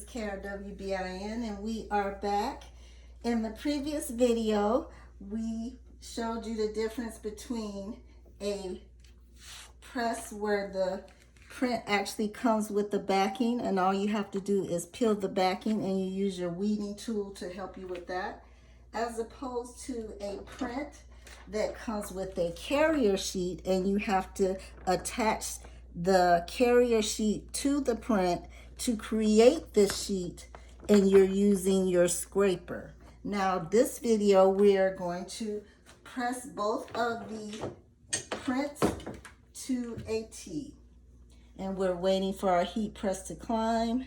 is KRWBIN, and we are back. In the previous video, we showed you the difference between a press where the print actually comes with the backing, and all you have to do is peel the backing, and you use your weeding tool to help you with that, as opposed to a print that comes with a carrier sheet, and you have to attach the carrier sheet to the print to create this sheet, and you're using your scraper. Now this video, we are going to press both of the prints to a T, and we're waiting for our heat press to climb. You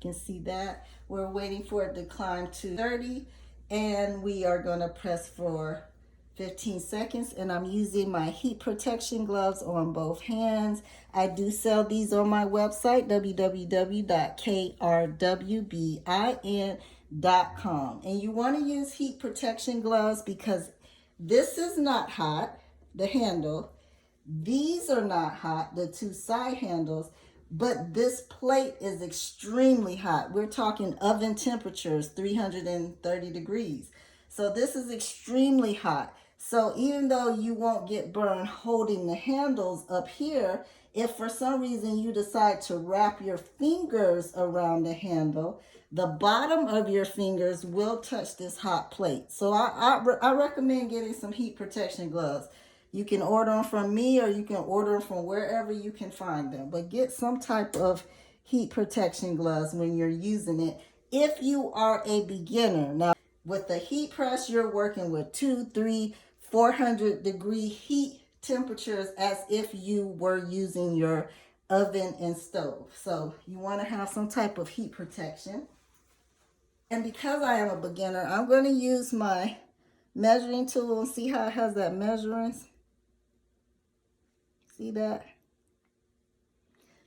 can see that we're waiting for it to climb to 30, and we are going to press for 15 seconds, and I'm using my heat protection gloves on both hands. I do sell these on my website, www.krwbin.com. And you want to use heat protection gloves because this is not hot, the handle. These are not hot, the two side handles, but this plate is extremely hot. We're talking oven temperatures, 330 degrees. So this is extremely hot. So even though you won't get burned holding the handles up here, if for some reason you decide to wrap your fingers around the handle, the bottom of your fingers will touch this hot plate. So I recommend getting some heat protection gloves. You can order them from me, or you can order them from wherever you can find them. But get some type of heat protection gloves when you're using it if you are a beginner. Now, with the heat press, you're working with 200, 300, 400 degree heat temperatures as if you were using your oven and stove. So you want to have some type of heat protection. And because I am a beginner, I'm going to use my measuring tool and see how it has that measurements. See that?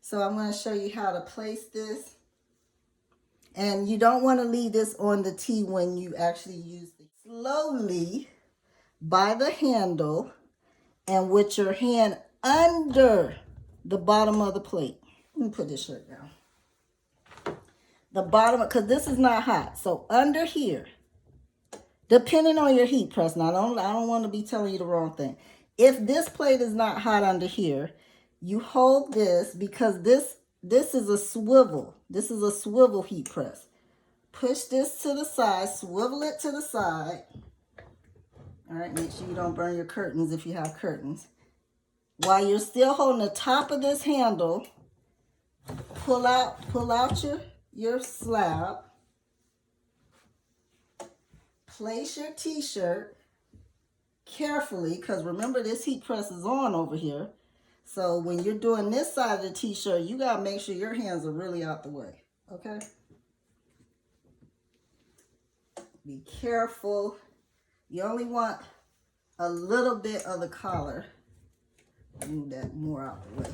So I'm going to show you how to place this. And you don't want to leave this on the T when you actually use it. Slowly, by the handle, and with your hand under the bottom of the plate. Let me put this shirt down. The bottom, because this is not hot. So under here, depending on your heat press. Now, I don't want to be telling you the wrong thing. If this plate is not hot under here, you hold this, because this is a swivel. This is a swivel heat press. Push this to the side, swivel it to the side. All right, make sure you don't burn your curtains if you have curtains. While you're still holding the top of this handle, pull out your slab. Place your t-shirt carefully, because remember this heat press is on over here. So when you're doing this side of the t-shirt, you got to make sure your hands are really out the way, okay? Be careful. You only want a little bit of the collar. Move that more out the way.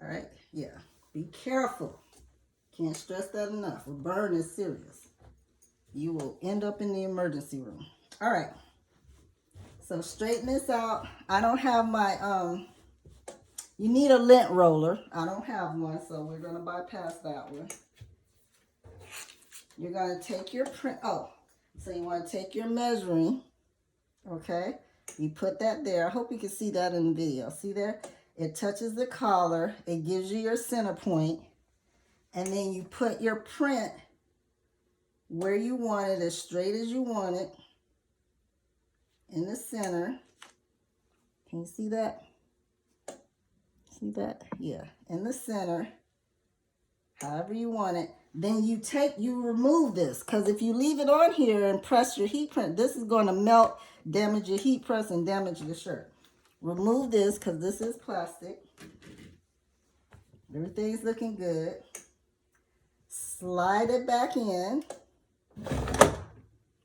All right, yeah. Be careful. Can't stress that enough. A burn is serious. You will end up in the emergency room. All right. So straighten this out. I don't have my, you need a lint roller. I don't have one, so we're going to bypass that one. You're going to take your print, so you want to take your measuring, okay? You put that there. I hope you can see that in the video. See there? It touches the collar. It gives you your center point. And then you put your print where you want it, as straight as you want it, in the center. Can you see that? See that? Yeah, in the center, however you want it. Then you remove this, because if you leave it on here and press your heat print, this is going to melt, damage your heat press, and damage the shirt. Remove this, because this is plastic. Everything's looking good. Slide it back in. All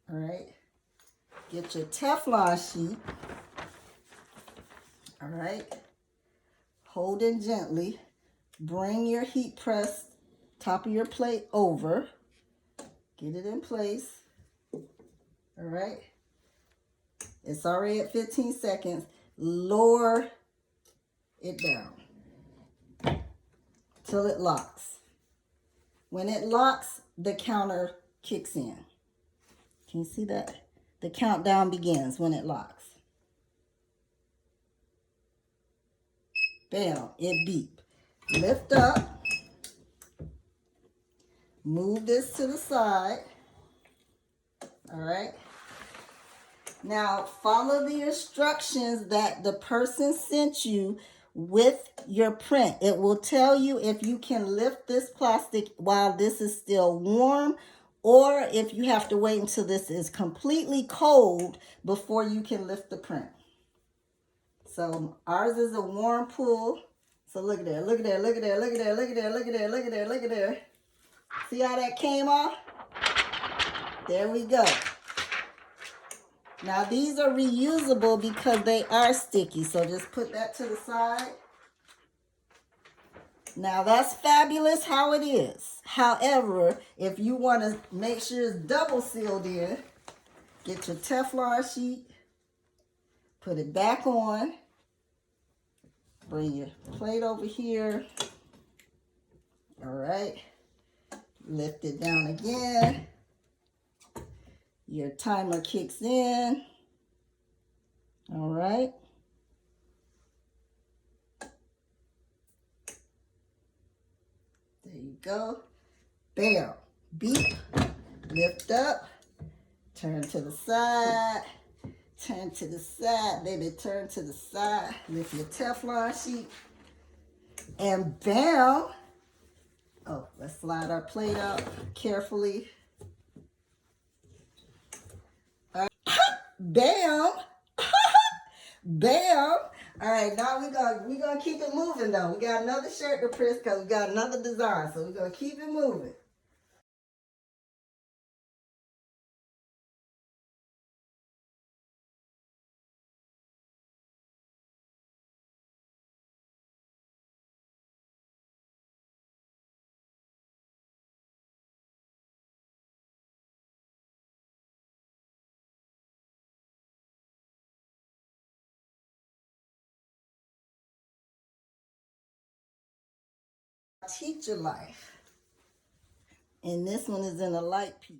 right. Get your Teflon sheet. All right. Hold it gently. Bring your heat press top of your plate over. Get it in place. All right. It's already at 15 seconds. Lower it down till it locks. When it locks, the counter kicks in. Can you see that? The countdown begins when it locks. Bam, it beep. Lift up. Move this to the side. All right. Now follow the instructions that the person sent you with your print. It will tell you if you can lift this plastic while this is still warm, or if you have to wait until this is completely cold before you can lift the print. So ours is a warm pull. So look at there, look at there, look at there, look at there, look at there, look at there, look at there, look at there. See how that came off? There we go. Now these are reusable because they are sticky. So just put that to the side. Now that's fabulous how it is. However, if you want to make sure it's double sealed in, get your Teflon sheet, put it back on, bring your plate over here. All right, lift it down again. Your timer kicks in. All right. There you go. Bam. Beep. Lift up. Turn to the side. Turn to the side. Baby, turn to the side. Lift your Teflon sheet. And bam. Oh, let's slide our plate up carefully. Bam. Bam. All right, now we're gonna keep it moving though. We got another shirt to press because we got another design. So we're gonna keep it moving. Teacher life. And this one is in a light peach.